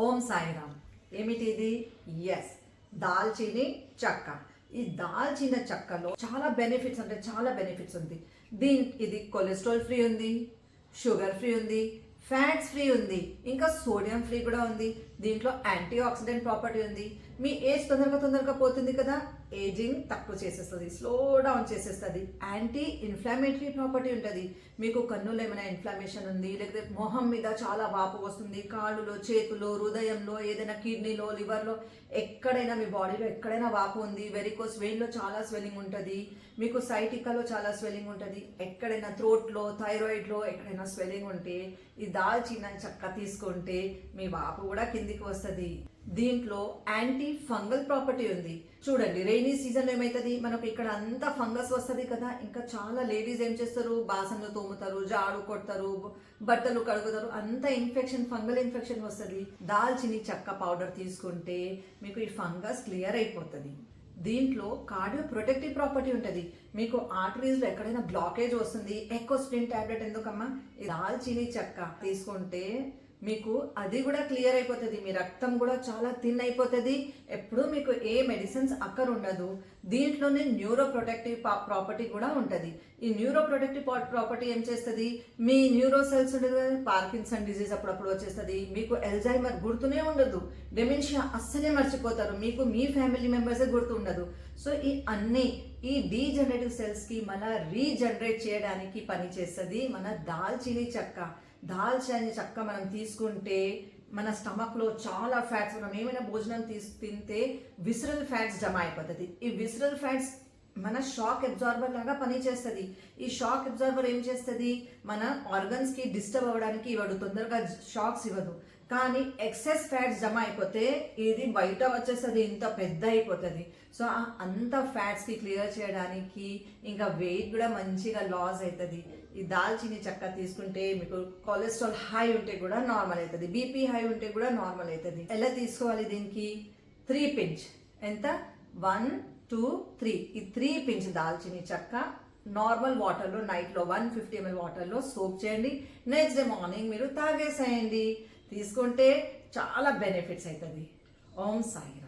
ఓం సాయిరామ్. ఏమిటి ఇది? ఎస్, దాల్చిని చెక్క. ఈ దాల్చిన చెక్కలో చాలా బెనిఫిట్స్ ఉంది. ఇది కొలెస్ట్రాల్ ఫ్రీ ఉంది, షుగర్ ఫ్రీ ఉంది, ఫ్యాట్స్ ఫ్రీ ఉంది, ఇంకా సోడియం ఫ్రీ కూడా ఉంది. దీంట్లో యాంటీ ఆక్సిడెంట్ ప్రాపర్టీ ఉంది. మీ ఏజ్ తొందరగా పోతుంది కదా, ఏజింగ్ తక్కువ చేసేస్తుంది, స్లో డౌన్ చేసేస్తుంది. యాంటీ ఇన్ఫ్లామేటరీ ప్రాపర్టీ ఉంటుంది. మీకు కన్నులో ఏమైనా ఇన్ఫ్లమేషన్ ఉంది, లేకపోతే మొహం మీద చాలా వాపు వస్తుంది, కాళ్ళులో, చేతులో, హృదయంలో, ఏదైనా కిడ్నీలో, లివర్లో, ఎక్కడైనా మీ బాడీలో ఎక్కడైనా వాపు ఉంది, వెరికోస్ వెయిన్లో చాలా స్వెల్లింగ్ ఉంటుంది, మీకు సైటికాలో చాలా స్వెల్లింగ్ ఉంటుంది, ఎక్కడైనా థ్రోట్లో, థైరాయిడ్లో ఎక్కడైనా స్వెల్లింగ్ ఉంటే ఈ దాల్చిన చెక్క తీసుకుంటే మీ వాపు కూడా కిందికి వస్తుంది. దీంట్లో యాంటీ ఫంగల్ ప్రాపర్టీ ఉంది. చూడండి, రైనీ సీజన్లో ఏమవుతుంది, మనకు ఇక్కడ అంతా ఫంగస్ వస్తుంది కదా. ఇంకా చాలా లేడీస్ ఏం చేస్తారు, బాసన్లు తోముతారు, జాడు కొడతారు, బట్టలు కడుగుతారు, అంత ఫంగల్ ఇన్ఫెక్షన్ వస్తుంది. దాల్చిని చెక్క పౌడర్ తీసుకుంటే మీకు ఈ ఫంగస్ క్లియర్ అయిపోతుంది. దీంట్లో కార్డియో ప్రొటెక్టివ్ ప్రాపర్టీ ఉంటుంది. మీకు ఆర్టరీస్లో ఎక్కడైనా బ్లాకేజ్ వస్తుంది, ఎకోస్ప్రిన్ టాబ్లెట్ ఎందుకమ్మా, ఈ దాల్చిని చెక్క తీసుకుంటే మీకు అది కూడా క్లియర్ అయిపోతుంది. మీ రక్తం కూడా చాలా థిన్ అయిపోతుంది. ఎప్పుడు మీకు ఏ మెడిసిన్స్ అక్కర్ ఉండదు. దీంట్లోనే న్యూరో ప్రొటెక్టివ్ ప్రాపర్టీ కూడా ఉంటుంది. ఈ న్యూరో ప్రొటెక్టివ్ ప్రాపర్టీ ఏం చేస్తుంది, మీ న్యూరో సెల్స్ ఉంటుంది కదా, పార్కిన్సన్ డిజీజ్ అప్పుడప్పుడు వచ్చేస్తుంది. మీకు ఎల్జైమర్ గుర్తునే ఉండదు, డెమెన్షియా అస్సలే మర్చిపోతారు, మీకు మీ ఫ్యామిలీ మెంబర్సే గుర్తు ఉండదు. సో ఈ డీజనరేటివ్ సెల్స్కి మన రీజనరేట్ చేయడానికి పనిచేస్తుంది మన దాల్చిని చెక్క. దాల్చిన చెక్క మనం తీసుకుంటే మన స్టమక్లో చాలా ఫ్యాట్స్, మనం ఏమైనా భోజనం తింటే విసరల్ ఫ్యాట్స్ జమ అయిపోతుంది. ఈ విసరల్ ఫ్యాట్స్ మన షాక్ అబ్జార్బర్ లాగా పనిచేస్తుంది. ఈ షాక్ అబ్జార్బర్ ఏం చేస్తుంది, మన ఆర్గన్స్కి డిస్టర్బ్ అవ్వడానికి ఇవ్వదు, తొందరగా షాక్స్ ఇవ్వదు. కానీ ఎక్సెస్ ఫ్యాట్స్ జమ అయిపోతే ఇది బయట వచ్చేస్తుంది, ఇంత పెద్ద అయిపోతుంది. సో అంత ఫ్యాట్స్కి క్లియర్ చేయడానికి, ఇంకా వెయిట్ కూడా మంచిగా లాస్ అవుతుంది. ఈ దాల్చిని చెక్క తీసుకుంటే మీకు కొలెస్ట్రాల్ హై ఉంటే కూడా నార్మల్ అవుతుంది, బీపీ హై ఉంటే కూడా నార్మల్ అవుతుంది. ఎలా తీసుకోవాలి, దీనికి 3 పించ్, ఎంత 1, 2, 3, ఈ 3 పించ్ దాల్చిని చెక్క నార్మల్ వాటర్లో నైట్లో 150 ml వాటర్లో సోప్ చేయండి. నెక్స్ట్ డే మార్నింగ్ మీరు తాగేసేయండి. తీసుకుంటే చాలా బెనిఫిట్స్ అవుతుంది. ఓం సాయి.